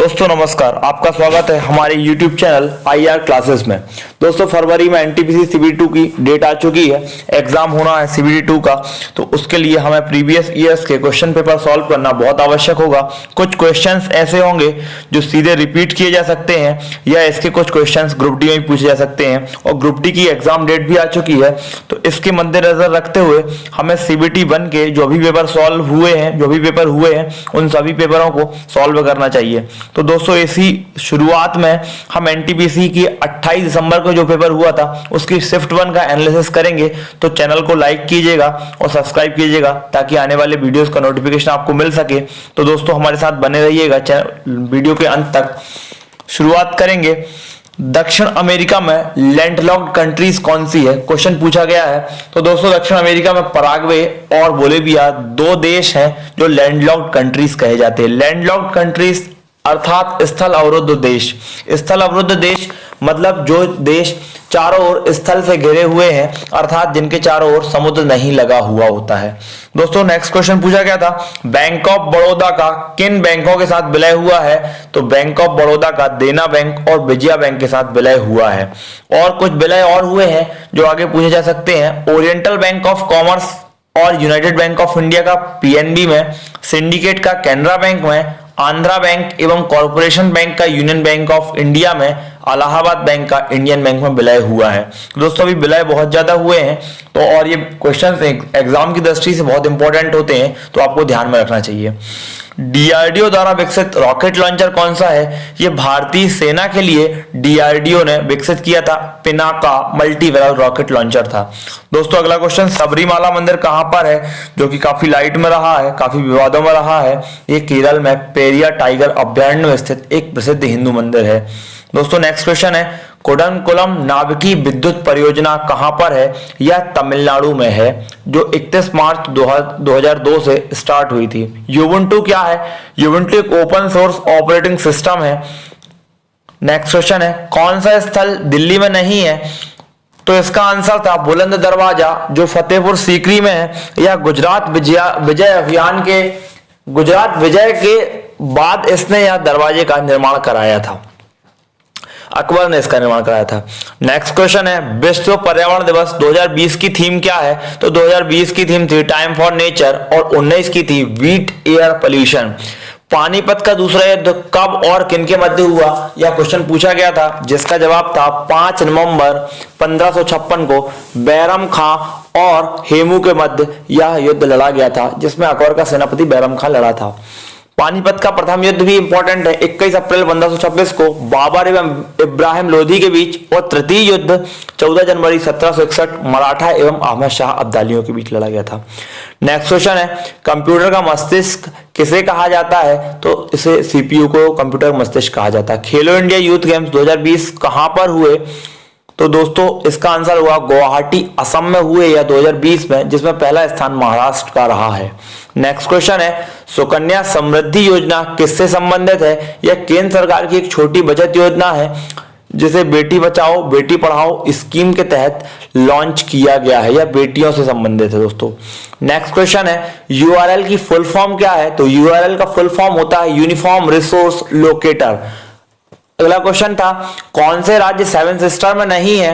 दोस्तों नमस्कार, आपका स्वागत है हमारे YouTube चैनल IR क्लासेस में। दोस्तों फरवरी में एनटीपीसी CBT2 की डेट आ चुकी है, एग्जाम होना है CBT2 का, तो उसके लिए हमें प्रीवियस ईयर्स के क्वेश्चन पेपर सॉल्व करना बहुत आवश्यक होगा। कुछ क्वेश्चंस ऐसे होंगे जो सीधे रिपीट किए जा सकते हैं या इसके कुछ क्वेश्चंस ग्रुप डी में पूछे जा सकते हैं और ग्रुप डी की एग्जाम डेट भी आ चुकी है, तो इसके मद्देनजर रखते हुए हमें CBT1 के जो भी पेपर सॉल्व हुए हैं, जो भी पेपर हुए हैं, उन सभी पेपरों को सॉल्व करना चाहिए। तो दोस्तों इसी शुरुआत में हम एनटीपीसी की 28 दिसंबर को जो पेपर हुआ था उसकी शिफ्ट 1 का एनालिसिस करेंगे। तो चैनल को लाइक कीजिएगा और सब्सक्राइब कीजिएगा ताकि आने वाले वीडियोस का नोटिफिकेशन आपको मिल सके। तो दोस्तों हमारे साथ बने रहिएगा वीडियो के अंत तक। शुरुआत करेंगे, दक्षिण अमेरिका में लैंडलॉक्ड कंट्रीज कौन सी है, क्वेश्चन पूछा गया है। तो दोस्तों दक्षिण अमेरिका में पराग्वे और बोलिविया दो देश हैं जो लैंडलॉक्ड कंट्रीज कहे जाते हैं। लैंडलॉक्ड कंट्रीज अर्थात स्थल अवरुद्ध देश। स्थल अवरुद्ध देश मतलब जो देश चारों ओर स्थल से घिरे हुए हैं, अर्थात जिनके चारों ओर समुद्र नहीं लगा हुआ होता है। दोस्तों नेक्स्ट क्वेश्चन पूछा गया था, बैंक ऑफ बड़ौदा का किन बैंकों के साथ विलय हुआ है। तो बैंक ऑफ बड़ौदा का देना बैंक और विजया बैंक के साथ विलय हुआ है। और कुछ विलय और हुए हैं जो आगे पूछे जा सकते हैं। ओरिएंटल बैंक ऑफ कॉमर्स और यूनाइटेड बैंक ऑफ इंडिया का PNB में, सिंडिकेट का कैनरा बैंक में, आंध्रा बैंक एवं कॉरपोरेशन बैंक का यूनियन बैंक ऑफ इंडिया में, इलाहाबाद बैंक का इंडियन बैंक में विलय हुआ है। दोस्तों अभी विलय बहुत ज्यादा हुए हैं, तो और ये क्वेश्चंस एग्जाम की दृष्टि से बहुत इंपॉर्टेंट होते हैं, तो आपको ध्यान में रखना चाहिए। DRDO द्वारा विकसित रॉकेट लॉन्चर कौन सा है। ये भारतीय सेना के लिए DRDO ने विकसित किया था पिनाका मल्टीवेल रॉकेट लॉन्चर था। दोस्तों अगला क्वेश्चन, सबरीमाला मंदिर कहां पर है, जो कि काफी लाइट में रहा है, काफी विवादों में रहा है। ये केरल में पेरिया टाइगर अभ्यारण्य में स्थित एक प्रसिद्ध हिंदू मंदिर है। दोस्तों नेक्स्ट क्वेश्चन है, कोडनकुलम नाभिकीय विद्युत परियोजना कहां पर है। यह तमिलनाडु में है, जो 31 मार्च 2002 से स्टार्ट हुई थी। युबुंटू क्या है। युबुंटू एक ओपन सोर्स ऑपरेटिंग सिस्टम है। नेक्स्ट क्वेश्चन है, कौन सा स्थल दिल्ली में नहीं है। तो इसका आंसर था बुलंद दरवाजा, जो फतेहपुर सीकरी में है। यह गुजरात विजय के बाद इसने यह दरवाजे का निर्माण कराया था, अकबर ने इसका निर्माण कराया था। नेक्स्ट क्वेश्चन है, विश्व पर्यावरण दिवस 2020 की थीम क्या है। तो 2020 की थीम थी टाइम फॉर नेचर और 19 की थी वीट एयर पोल्यूशन। पानीपत का दूसरा युद्ध कब और किन के मध्य हुआ, यह क्वेश्चन पूछा गया था, जिसका जवाब था 5 नवंबर 1556 को बैरम खां और हेमू के मध्य यह युद्ध लड़ा गया था, जिसमें अकबर का सेनापति बैरम खां लड़ा था। पानीपत का प्रथम युद्ध भी इंपॉर्टेंट है, 21 अप्रैल 1526 को बाबर एवं इब्राहिम लोधी के बीच। और तृतीय युद्ध 14 जनवरी 1761 मराठा एवं अहमद शाह अब्दालियों के बीच लड़ा गया था। नेक्स्ट क्वेश्चन है, कंप्यूटर का मस्तिष्क किसे कहा जाता है। तो इसे CPU को कंप्यूटर मस्तिष्क कहा जाता है। खेलो इंडिया यूथ गेम्स 2020 कहां पर हुए। तो दोस्तों इसका आंसर हुआ गुवाहाटी असम में हुए या 2020 में, जिसमें पहला स्थान महाराष्ट्र का रहा है। नेक्स्ट क्वेश्चन है, सुकन्या समृद्धि योजना किससे संबंधित है। यह केंद्र सरकार की एक छोटी बचत योजना है, जिसे बेटी बचाओ बेटी पढ़ाओ स्कीम के तहत लॉन्च किया गया है। यह बेटियों से संबंधित है दोस्तों। नेक्स्ट क्वेश्चन है, URL की फुल फॉर्म क्या है। तो URL का फुल फॉर्म होता है यूनिफॉर्म रिसोर्स लोकेटर। अगला क्वेश्चन था, कौन से राज्य 7 सिस्टर में नहीं है।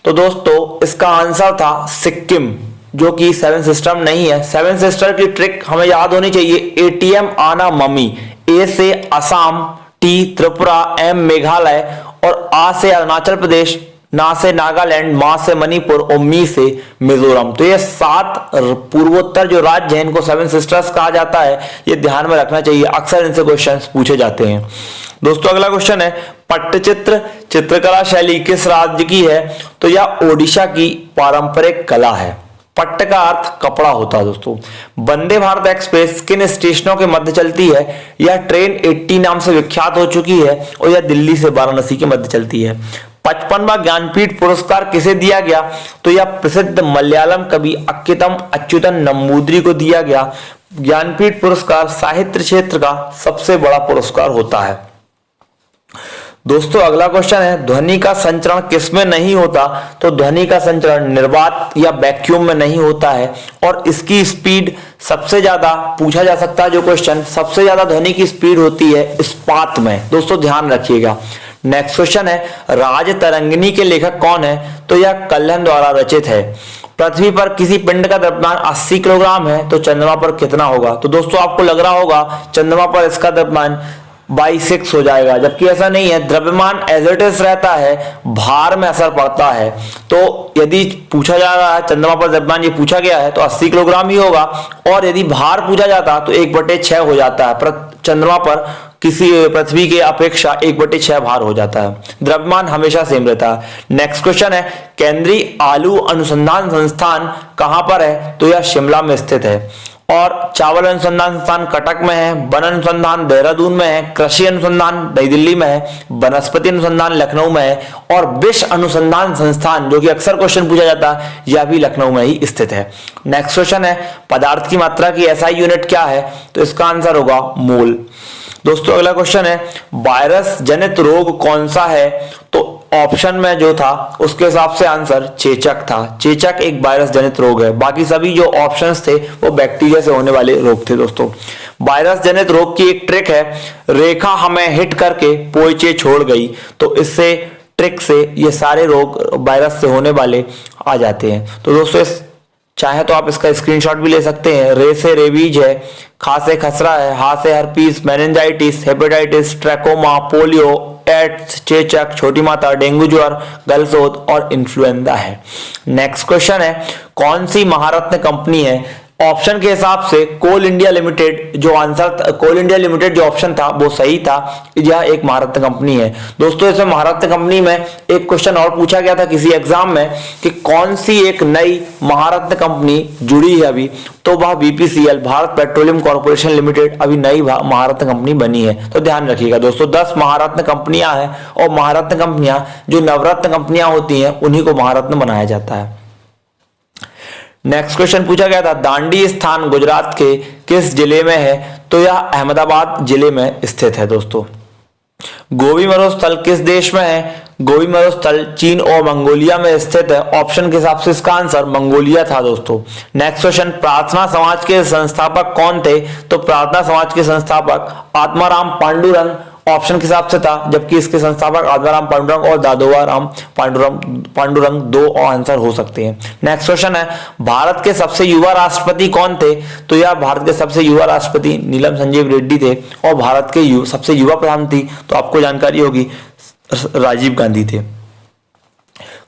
तो दोस्तों इसका आंसर था सिक्किम, जो कि 7 सिस्टर में नहीं है। 7 सिस्टर की ट्रिक हमें याद होनी चाहिए, ATM आना मम्मी, A से असम, T त्रिपुरा, M मेघालय और A से अरुणाचल प्रदेश, ना से नागालैंड, मा से मणिपुर और मी से मिजोरम। तो ये 7 पूर्वोत्तर जो राज्य हैं, इनको 7 सिस्टर्स कहा जाता है। ये ध्यान में रखना चाहिए, अक्सर इनसे क्वेश्चंस पूछे जाते हैं। दोस्तों अगला क्वेश्चन है, पट्टचित्र चित्रकला शैली किस राज्य की है। तो यह ओडिशा की पारंपरिक कला है। पट्ट का अर्थ कपड़ा होता है दोस्तों। वंदे भारत एक्सप्रेस किन स्टेशनों के मध्य चलती है। यह ट्रेन 80 नाम से विख्यात हो चुकी है और यह दिल्ली से वाराणसी के मध्य चलती है। 55वां ज्ञानपीठ पुरस्कार किसे दिया गया। तो यह प्रसिद्ध मलयालम कवि अक्कितम अच्युतन नंबूदरी को दिया गया। ज्ञानपीठ पुरस्कार साहित्य क्षेत्र का सबसे बड़ा पुरस्कार होता है। दोस्तों अगला क्वेश्चन है, ध्वनि का संचरण किसमें नहीं होता? तो ध्वनि का संचरण निर्वात या वैक्यूम में नहीं होता है और इसकी स्पीड सबसे ज्यादा पूछा जा सकता है जो क्वेश्चन, सबसे ज्यादा ध्वनि की स्पीड होती है इस्पात में। दोस्तों ध्यान रखिएगा। नेक्स्ट क्वेश्चन है, राज तरंगिणी के लेखक कौन है? तो यह कल्हण द्वारा रचित है। पृथ्वी पर किसी पिंड का द्रव्यमान 80 किलोग्राम है तो चंद्रमा पर कितना होगा? तो दोस्तों आपको लग रहा होगा चंद्रमा पर इसका द्रव्यमान बाई 6 हो जाएगा, जबकि ऐसा नहीं है। द्रव्यमान एज इट इज रहता है, भार में असर पड़ता है। तो यदि पूछा जा रहा है चंद्रमा पर द्रव्यमान, ये पूछा गया है तो 80 किलोग्राम ही होगा, और यदि भार पूछा जाता तो 1/6 हो जाता है। चंद्रमा पर किसी पृथ्वी के अपेक्षा 1/6 भार हो जाता है। द्रव्यमान हमेशा सेम रहता है। नेक्स्ट क्वेश्चन है, केंद्रीय आलू अनुसंधान संस्थान कहां पर है? तो यह शिमला में स्थित है। और चावल अनुसंधान संस्थान कटक में है, वन अनुसंधान देहरादून में है, कृषि अनुसंधान नई दिल्ली में है, वनस्पति अनुसंधान लखनऊ में है, और विष अनुसंधान संस्थान जो कि अक्सर क्वेश्चन पूछा जाता है यह भी लखनऊ में ही स्थित है। नेक्स्ट क्वेश्चन है, पदार्थ की मात्रा की एसआई यूनिट क्या है? तो इसका आंसर होगा मोल। दोस्तों अगला क्वेश्चन है, वायरस जनित रोग कौन सा है? तो ऑप्शन में जो था उसके हिसाब से आंसर चेचक था। चेचक एक वायरस जनित रोग है, बाकी सभी जो ऑप्शंस थे वो बैक्टीरिया से होने वाले रोग थे। दोस्तों वायरस जनित रोग की एक ट्रिक है, रेखा हमें हिट करके पोइचे छोड़ गई, तो इससे ट्रिक से ये सारे रोग वायरस से होने वाले आ जाते हैं। तो दोस्तों चाहे तो आप इसका स्क्रीनशॉट भी ले सकते हैं। रे से रेबीज है, खा से खसरा है, हा से herpes, meningitis, hepatitis, trachoma, polio, AIDS, चेचक, छोटी माता, डेंगू ज्वर, गलसोत और इन्फ्लुएंजा है। नेक्स्ट क्वेश्चन है, कौन सी महारत्न कंपनी है? ऑप्शन के हिसाब से कोल इंडिया लिमिटेड जो आंसर, कोल इंडिया लिमिटेड जो ऑप्शन था वो सही था। यह एक महारत्न कंपनी है। दोस्तों इसमें महारत्न कंपनी में एक क्वेश्चन और पूछा गया था किसी एग्जाम में कि कौन सी एक नई महारत्न कंपनी जुड़ी है अभी, तो वह BPCL Bharat petroleum corporation limited अभी नई महारत्न कंपनी बनी है। तो ध्यान रखिएगा दोस्तों, 10 महारत्न कंपनियां हैं और महारत्न कंपनियां जो नवरत्न कंपनियां होती हैं उन्हीं को महारत्न बनाया जाता है। नेक्स्ट क्वेश्चन पूछा गया था, दांडी स्थान गुजरात के किस जिले में है? तो यह अहमदाबाद जिले में स्थित है। दोस्तों गोबी मरो स्थल किस देश में है? गोबी मरो स्थल चीन और मंगोलिया में स्थित है। ऑप्शन के हिसाब से इसका आंसर मंगोलिया था। दोस्तों नेक्स्ट क्वेश्चन, प्रार्थना समाज के संस्थापक कौन थे? तो प्रार्थना समाज के संस्थापक आत्माराम पांडुरंग ऑप्शन के हिसाब से था, जबकि इसके संस्थापक आत्माराम पांडुरंग और दादोबा राम पांडुरंग दो आंसर हो सकते हैं। नेक्स्ट क्वेश्चन है, भारत के सबसे युवा राष्ट्रपति कौन थे? तो यह भारत के सबसे युवा राष्ट्रपति नीलम संजीव रेड्डी थे, और भारत के सबसे युवा प्रधानमंत्री तो आपको जानकारी होगी राजीव गांधी थे।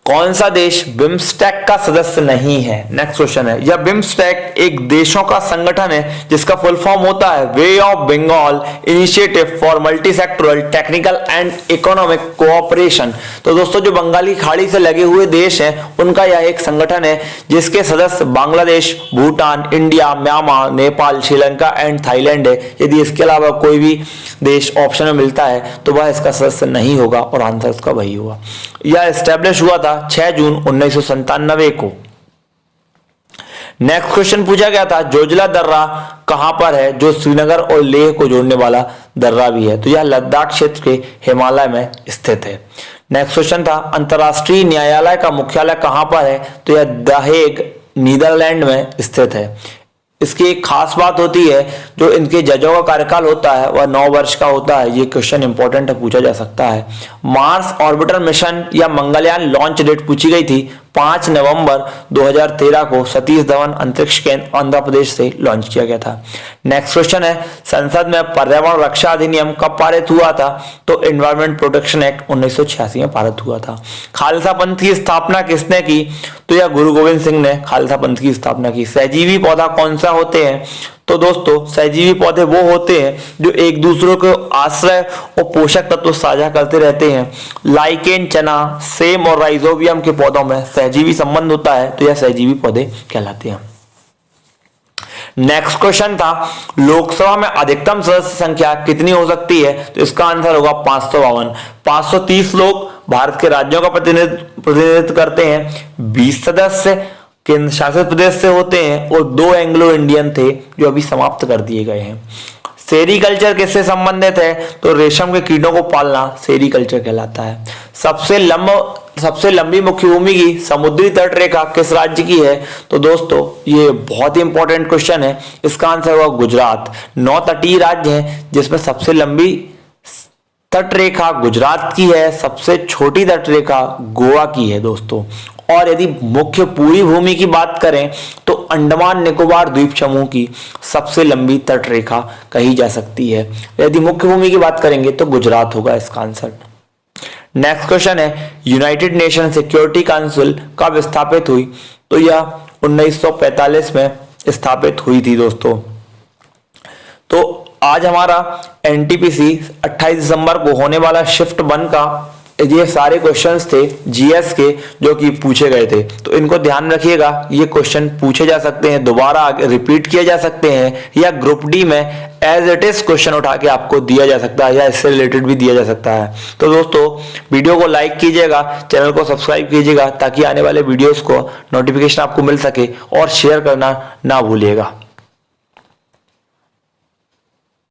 कौन सा देश बिम्स्टेक का सदस्य नहीं है? नेक्स्ट क्वेश्चन है, यह बिम्स्टेक एक देशों का संगठन है जिसका फुल फॉर्म होता है bay of Bengal initiative for multi sectoral technical and economic cooperation. तो दोस्तों जो बंगाली खाड़ी से लगे हुए देश हैं उनका यह एक संगठन है जिसके सदस्य Bangladesh, Bhutan, India, Myanmar, Nepal, Sri Lanka and Thailand है। यदि इसके अलावा कोई भी देश ऑप्शन में मिलता है तो वह इसका सदस्य नहीं होगा और आंसर इसका वही होगा। यह एस्टेब्लिश हुआ था 6 जून 1997 को। नेक्स्ट क्वेश्चन पूछा गया था, जोजिला दर्रा कहां पर है? जो श्रीनगर और लेह को जोड़ने वाला दर्रा भी है। तो यह लद्दाख क्षेत्र के हिमालय में स्थित है। नेक्स्ट क्वेश्चन था, अंतरराष्ट्रीय न्यायालय का मुख्यालय कहां पर है? तो यह द हेग नीदरलैंड में स्थित है। इसकी एक खास बात होती है, जो इनके जजों का कार्यकाल होता है वह 9 वर्ष का होता है। ये क्वेश्चन इंपॉर्टेंट है, पूछा जा सकता है। मार्स ऑर्बिटर मिशन या मंगलयान लॉन्च डेट पूछी गई थी 5 नवंबर 2013 को सतीश धवन अंतरिक्ष केंद्र आंध्र प्रदेश से लॉन्च किया गया था। नेक्स्ट क्वेश्चन है, संसद में पर्यावरण रक्षा अधिनियम कब पारित हुआ था? तो एनवायरमेंट प्रोटेक्शन एक्ट 1986 में पारित हुआ था। खालसा पंथ की स्थापना किसने की? तो यह गुरु गोविंद सिंह ने खालसा पंथ की स्थापना की। सहजीवी पौधा कौन सा होते हैं? तो दोस्तों सहजीवी पौधे वो होते हैं जो एक दूसरे को आश्रय और पोषक तत्व साझा करते रहते हैं। लाइकेन, चना, सेम और राइजोबियम के पौधों में सहजीवी संबंध होता है, तो यह सहजीवी पौधे कहलाते हैं। नेक्स्ट क्वेश्चन था, लोकसभा में अधिकतम सदस्य संख्या कितनी हो सकती है? तो इसका आंसर होगा 552। 530 लोग भारत के राज्यों का प्रतिनिधित्व करते हैं, 20 सदस्य केंद्र शासित प्रदेश से होते हैं और 2 एंग्लो इंडियन थे जो अभी समाप्त कर दिए गए हैं। सेरीकल्चर किससे संबंधित है? तो रेशम के कीड़ों को पालना सेरीकल्चर कहलाता है। सबसे लंबी मुख्य भूमि की समुद्री तट रेखा किस राज्य की है? तो दोस्तों ये बहुत ही इंपॉर्टेंट क्वेश्चन है, इसका आंसर होगा गुजरात। 9 तटीय राज्य हैं जिसमें सबसे लंबी तट रेखा गुजरात की है, सबसे छोटी तट रेखा गोवा की है दोस्तों। और यदि मुख्य पूरी भूमि की बात करें तो अंडमान निकोबार द्वीप समूह की सबसे लंबी तट रेखा कही जा सकती है। यदि मुख्य भूमि की बात करेंगे तो गुजरात होगा इसका आंसर। नेक्स्ट क्वेश्चन है, यूनाइटेड नेशन सिक्योरिटी काउंसिल कब स्थापित हुई? तो यह 1945 में स्थापित हुई थी दोस्तों। तो आज हमारा एनटीपीसी 28 दिसंबर को होने वाला शिफ्ट 1 का ये सारे क्वेश्चंस थे जीएस के जो कि पूछे गए थे। तो इनको ध्यान रखिएगा, ये क्वेश्चन पूछे जा सकते हैं, दोबारा रिपीट किए जा सकते हैं या ग्रुप डी में एज इट इज क्वेश्चन उठा के आपको दिया जा सकता है या इससे रिलेटेड भी दिया जा सकता है। तो दोस्तों वीडियो को लाइक कीजिएगा, चैनल को सब्सक्राइब कीजिएगा ताकि आने वाले वीडियोस को नोटिफिकेशन आपको मिल सके और शेयर करना ना भूलिएगा।